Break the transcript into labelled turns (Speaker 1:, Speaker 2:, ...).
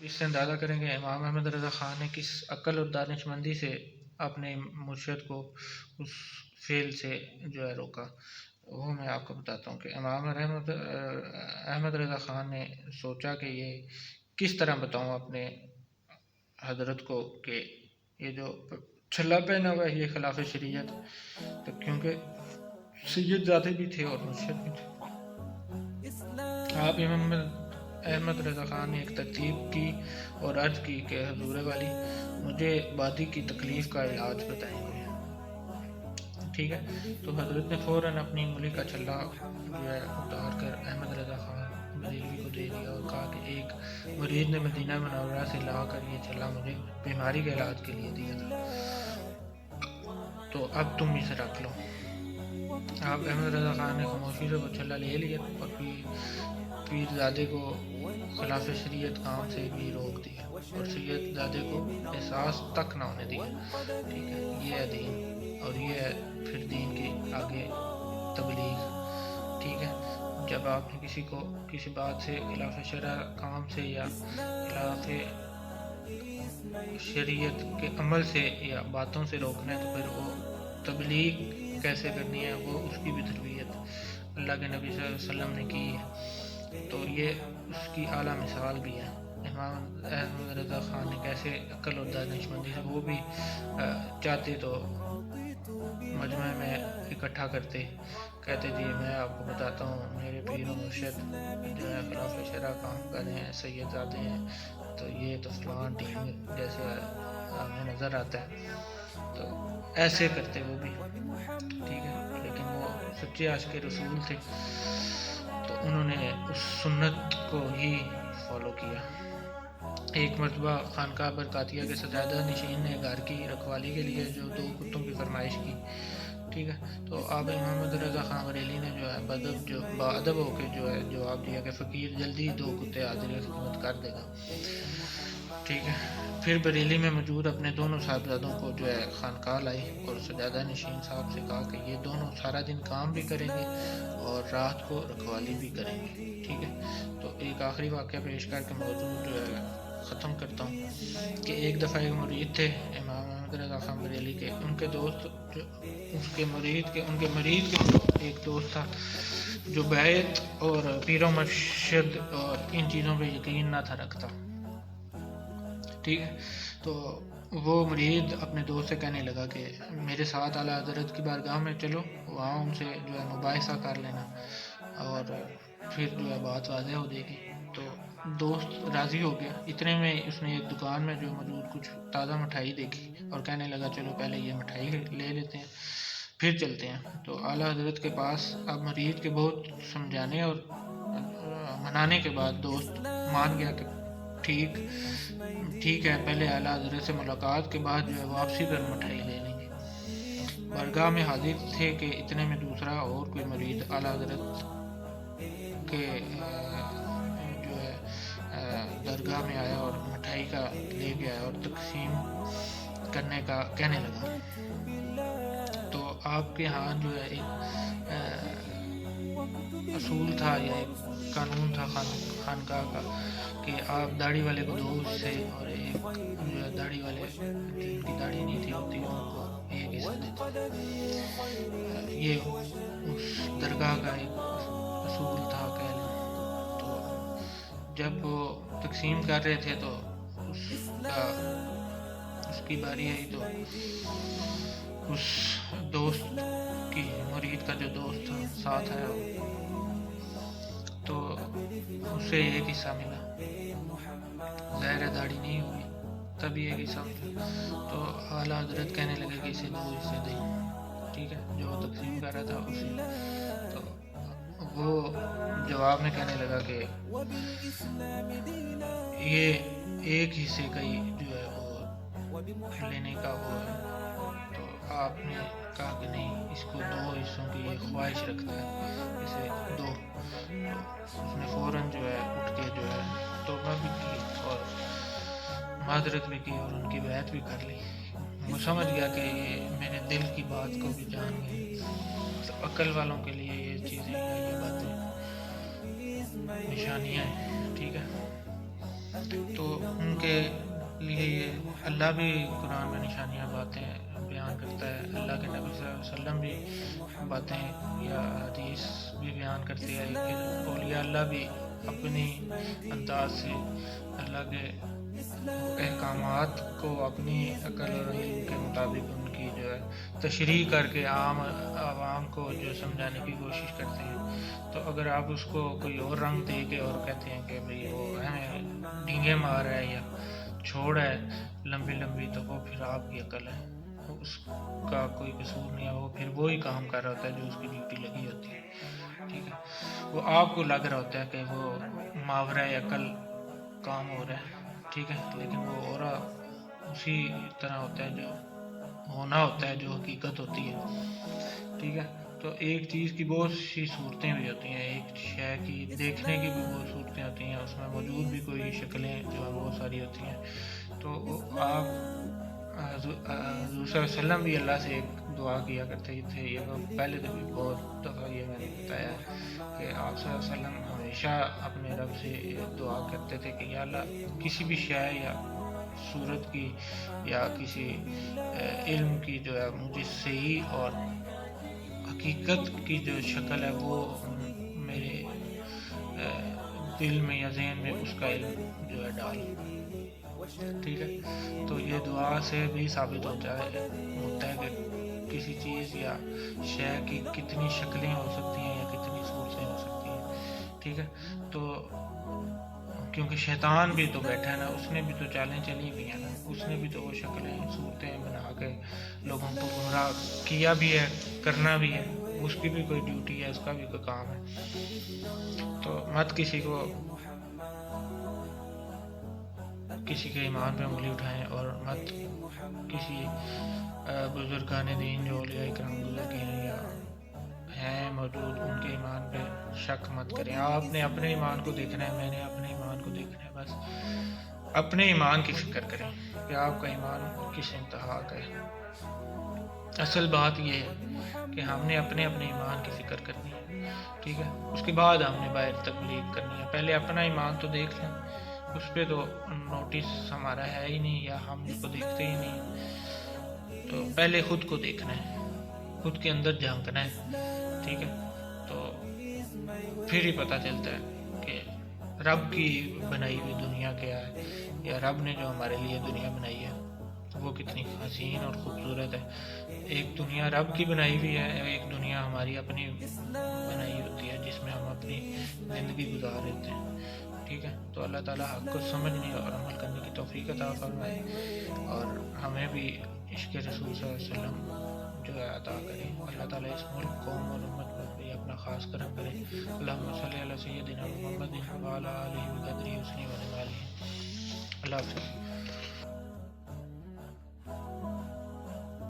Speaker 1: اس سے اندازہ کریں کہ امام احمد رضا خان نے کس عقل اور دانش مندی سے اپنے مرشد کو اس فعل سے جو ہے روکا، وہ میں آپ کو بتاتا ہوں کہ امام احمد رضا خان نے سوچا کہ یہ کس طرح بتاؤں اپنے حضرت کو کہ یہ جو چھلا پہنا ہوا ہے یہ خلاف شریعت، تو کیونکہ سید زادے بھی تھے اور مرشد بھی تھے۔ آپ امام احمد رضا خان نے ایک ترتیب کی اور عرض کی کہ حضور والی مجھے بادی کی تکلیف کا علاج بتائیں گے، ٹھیک ہے؟ تو حضرت نے فوراً اپنی انگلی کا چھلا جو ہے اتار کر احمد رضا خان بریلوی کو دے دیا اور کہا کہ ایک مریض نے مدینہ منورہ سے لا کر یہ چھلا مجھے بیماری کے علاج کے لیے دیا تھا، تو اب تم اسے رکھ لو۔ آپ احمد رضا خان نے خاموشی سے وہ چھلا لے لیا اور پیر زادے کو خلاف شریعت کام سے بھی روک دیا اور سید زادے کو احساس تک نہ ہونے دیا، ٹھیک ہے؟ یہ ہے دین، اور یہ ہے پھر دین کے آگے تبلیغ، ٹھیک ہے؟ جب آپ نے کسی کو کسی بات سے خلاف شرع کام سے یا خلاف شریعت کے عمل سے یا باتوں سے روکنا ہے تو پھر وہ تبلیغ کیسے کرنی ہے وہ اس کی بھی تربیت اللہ کے نبی صلی اللہ علیہ وسلم نے کی ہے، تو یہ اس کی اعلیٰ مثال بھی ہے۔ امام احمد رضا خان نے کیسے عقل اور دانش مندی سے، وہ بھی چاہتے تو مجمع میں اکٹھا کرتے، کہتے جی میں آپ کو بتاتا ہوں میرے پیر و مرشد جو ہے خلاف شرع کام کر رہے ہیں، سید زادے ہیں، تو یہ تو فلان ٹیم جیسے ہمیں نظر آتا ہے، تو ایسے کرتے وہ بھی، ٹھیک ہے؟ لیکن وہ سچے عاشق رسول تھے تو انہوں نے اس سنت کو ہی فالو کیا۔ ایک مرتبہ خانقاہ برکاتیہ کے سجادہ نشین نے گھر کی رکھوالی کے لیے جو 2 کتوں کی فرمائش کی، ٹھیک ہے؟ تو آپ امام احمد رضا خان بریلی نے جو ہے باادب ہو کے جو ہے جواب دیا کہ فقیر جلدی 2 کتے حاضر خدمت کر دے گا، ٹھیک ہے؟ پھر بریلی میں موجود اپنے دونوں صاحبزادوں کو جو ہے خانقاہ لائی اور سجادہ نشین صاحب سے کہا کہ یہ دونوں سارا دن کام بھی کریں گے اور رات کو رکھوالی بھی کریں گے، ٹھیک ہے؟ تو ایک آخری واقعہ پیش کر کے موضوع جو ہے ختم کرتا ہوں کہ ایک دفعہ ایک مرید تھے امام احمد رضا خان بریلی کے، ان کے دوست جو ان کے مرید کے ایک دوست تھا جو بیعت اور پیر و مرشد اور ان چیزوں پہ یقین نہ تھا رکھتا، ٹھیک ہے؟ تو وہ مرید اپنے دوست سے کہنے لگا کہ میرے ساتھ اعلیٰ حضرت کی بارگاہ میں چلو، وہاں ان سے جو ہے مباحثہ کر لینا اور پھر جو ہے بات واضح ہو جائے گی۔ تو دوست راضی ہو گیا، اتنے میں اس نے ایک دکان میں جو موجود کچھ تازہ مٹھائی دیکھی اور کہنے لگا چلو پہلے یہ مٹھائی لے لیتے ہیں پھر چلتے ہیں۔ تو اعلیٰ حضرت کے پاس اب مرید کے بہت سمجھانے اور منانے کے بعد دوست مان گیا کہ ٹھیک ہے، پہلے اعلیٰ حضرت سے ملاقات کے بعد جو ہے واپسی پر مٹھائی لے لیں گے۔ بارگاہ میں حاضر تھے کہ اتنے میں دوسرا اور کوئی مرید اعلیٰ حضرت کے جو ہے درگاہ میں آیا اور مٹھائی کا لے گیا اور تقسیم کرنے کا کہنے لگا۔ تو آپ کے ہاں جو ہے ایک اصول تھا یا ایک قانون تھا خانقاہ کا کہ آپ داڑھی والے کو 2 حصے اور ایک جو ہے داڑھی والے جن کی داڑھی نہیں تھی ہوتی ان کو 1 حصہ دیتے، یہ اس درگاہ کا ایک اصول تھا کہہ لیں۔ تو جب وہ تقسیم کر رہے تھے تو اس کی باری آئی تو اس دوست کی مرید کا جو دوست تھا ساتھ آیا تو اسے 1 حصہ ملا، ظاہر داڑھی نہیں ہوئی تبھی 1 حصہ ملا، تو اعلیٰ حضرت کہنے لگے کہ اسے 2 حصے دیں، ٹھیک ہے؟ جو تقسیم کر رہا تھا اسی، تو وہ جواب میں کہنے لگا کہ یہ 1 حصے کا ہی جو ہے وہ لینے کا وہ ہے، تو آپ نے کہا کہ نہیں اس کو 2 حصوں کی یہ خواہش رکھتا ہے اسے 2، تو اس نے فوراً جو ہے اٹھ کے جو ہے توبہ بھی کی اور معذرت بھی کی اور ان کی بیعت بھی کر لی۔ وہ سمجھ گیا کہ یہ میرے دل کی بات کو بھی جان گئے، تو عقل والوں کے لیے یہ چیزیں یہ باتیں نشانیاں ہیں، ٹھیک ہے؟ تو ان کے لیے یہ اللہ بھی قرآن میں نشانیاں باتیں بیان کرتا ہے، اللہ کے نبی صلی اللہ علیہ وسلم بھی باتیں یا حدیث بھی بیان کرتے ہیں، پھر اولیاء اللہ بھی اپنی انداز سے اللہ کے احکامات کو اپنی عقل اور علم کے مطابق ان کی جو ہے تشریح کر کے عام عوام کو جو سمجھانے کی کوشش کرتے ہیں۔ تو اگر آپ اس کو کوئی اور رنگ دے کے اور کہتے ہیں کہ بھئی وہ ڈینگے مار رہا ہے یا چھوڑ ہے لمبی لمبی، تو وہ پھر آپ کی عقل ہے، اس کا کوئی قصور نہیں ہے، وہ پھر وہی کام کر رہا ہوتا ہے جو اس کی ڈیوٹی لگی ہوتی ہے، ٹھیک ہے، وہ آپ کو لگ رہا ہوتا ہے کہ وہ ماورہ عقل کام ہو رہا ہے، ٹھیک ہے، لیکن وہ ہو رہا اسی طرح ہوتا ہے جو ہونا ہوتا ہے، جو حقیقت ہوتی ہے، ٹھیک ہے۔ تو ایک چیز کی بہت سی صورتیں بھی ہوتی ہیں، ایک شے کی دیکھنے کی بھی بہت صورتیں ہوتی ہیں، اس میں موجود بھی کوئی شکلیں جو بہت ساری ہوتی ہیں۔ تو آپ حضور صلی اللہ علیہ وسلم بھی اللہ سے ایک دعا کیا کرتے تھے، یہ پہلے تو بھی بہت دفعہ یہ میں نے بتایا کہ آپ صلی اللہ علیہ وسلم ہمیشہ اپنے رب سے دعا کرتے تھے کہ یا اللہ کسی بھی شے یا صورت کی یا کسی علم کی جو ہے مجھے صحیح اور حقیقت کی جو شکل ہے وہ میرے دل میں یا ذہن میں اس کا علم جو ہے ڈال، ٹھیک ہے۔ تو یہ دعا سے بھی ثابت ہوتا ہے کہ کسی چیز یا شے کی کتنی شکلیں ہو سکتی ہیں یا کتنی صورتیں ہو سکتی ہیں، ٹھیک ہے۔ تو کیونکہ شیطان بھی تو بیٹھا ہے نا، اس نے بھی تو چالیں چلی ہوئی ہیں نا، اس نے بھی تو وہ شکلیں صورتیں بنا کے لوگوں کو گمراہ کیا بھی ہے، کرنا بھی ہے، اس کی بھی کوئی ڈیوٹی ہے، اس کا بھی کوئی کام ہے۔ تو مت کسی کے ایمان پہ انگلی اٹھائیں اور مت کسی بزرگان دین جو اولیاء کرام گزر گئے ہیں یا ہیں موجود ان کے ایمان پہ شک مت کریں۔ آپ نے اپنے ایمان کو دیکھنا ہے، میں نے اپنے ایمان کو دیکھنا ہے، بس اپنے ایمان کی فکر کریں کہ آپ کا ایمان کس انتہا کا ہے۔ اصل بات یہ ہے کہ ہم نے اپنے ایمان کی فکر کرنی ہے، ٹھیک ہے، اس کے بعد ہم نے باہر تبلیغ کرنی ہے۔ پہلے اپنا ایمان تو دیکھ لیں، اس پہ تو نوٹس ہمارا ہے ہی نہیں یا ہم اس کو دیکھتے ہی نہیں، تو پہلے خود کو دیکھنا ہے، خود کے اندر جھانکنا ہے، ٹھیک ہے۔ تو پھر ہی پتہ چلتا ہے کہ رب کی بنائی ہوئی دنیا کیا ہے، یا رب نے جو ہمارے لیے دنیا بنائی ہے وہ کتنی حسین اور خوبصورت ہے۔ ایک دنیا رب کی بنائی ہوئی ہے، ایک دنیا ہماری اپنی بنائی ہوتی ہے جس میں ہم اپنی زندگی گزار رہتے ہیں، ٹھیک ہے۔ تو اللہ تعالیٰ حق کو سمجھنے اور عمل کرنے کی توفیق عطا فرمائے اور ہمیں بھی عشق رسول صلی اللہ علیہ وسلم جو ہے عطا کرے۔ اللہ تعالیٰ اس ملک قوم اور امت پر بھی اپنا خاص کرم کرے۔ اللہم صلی علی سیدنا محمد وعلی آلہ وصحبہ وسلم۔ اللہ حافظ۔